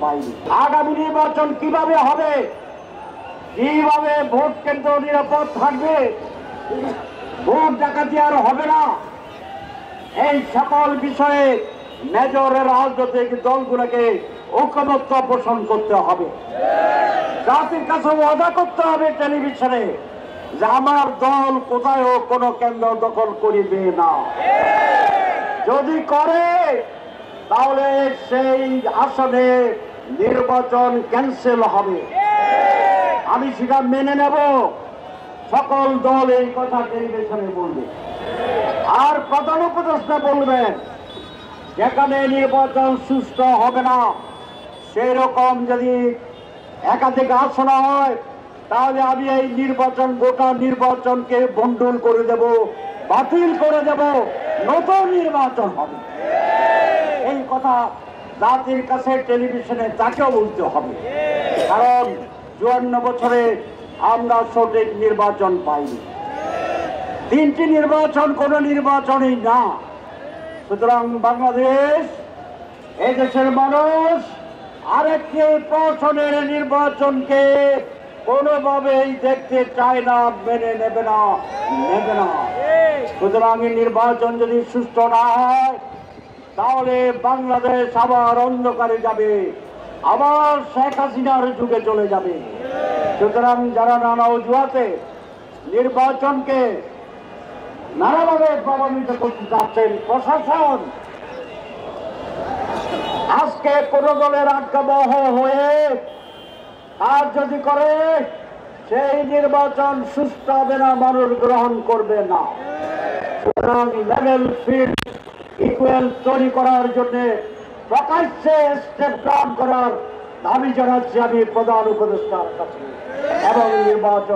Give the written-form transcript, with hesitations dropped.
পাইনি। আগামী নির্বাচন কিভাবে হবে, কিভাবে ভোট কেন্দ্র নিরাপদ থাকবে, ভোট ডাকাতি আর হবে না, এই সকল বিষয়ে মেজরের রাজনৈতিক দলগুলোকে ঐকমত্য পোষণ করতে হবে। জাতির কাছে ওয়াদা করতে হবে টেলিভিশনে যে আমার দল কোথায়ও কোনো কেন্দ্র দখল করিবে না। যদি করে তাহলে সেই আসনে নির্বাচন ক্যান্সেল হবে। আমি সেটা মেনে নেব। সকল দল এই কথা টেলিভিশনে বলবে। আর প্রধান উপদেষ্টা বলবেন যেখানে নির্বাচন সুষ্ঠু হবে না, সেই রকম যদি একাধিক আসন হয় তাহলে আমি এই নির্বাচন, গোটা নির্বাচনকে বন্টন করে দেব, বাতিল করে দেব, নতুন নির্বাচন হবে। এই কথা জাতির কাছে টেলিভিশনে তাকেও বলতে হবে, কারণ ৫৪ বছরে আমরা সঠিক নির্বাচন পাইনি। ৩টি নির্বাচন কোনো নির্বাচনই না। সুতরাং বাংলাদেশ, এই দেশের মানুষ আরেকটি প্রহসনের নির্বাচনকে কোনোভাবেই দেখতে চায় না, মেনে নেবে না। সুতরাং নির্বাচন যদি সুষ্ঠু না হয় তাহলে বাংলাদেশ আবার অন্ধকারে যাবে, আবার শেখ হাসিনার যুগে চলে যাবে। সুতরাং যারা নানা অজুহাতে নির্বাচনকে নানাভাবে প্রভাবিত করতে চাচ্ছেন, প্রশাসন আজকে কোন দলের আজ্ঞাবহ হয়ে কাজ যদি করে সেই নির্বাচন সুস্থ হবে না, মানুষ গ্রহণ করবে না। সুতরাং লেভেল ফিল্ড ইকুয়াল তৈরি করার জন্য প্রকাশ্যে স্টেপ ডাউন করার দাবি জানাচ্ছি আমি প্রধান উপদেষ্টার কাছে এবং নির্বাচন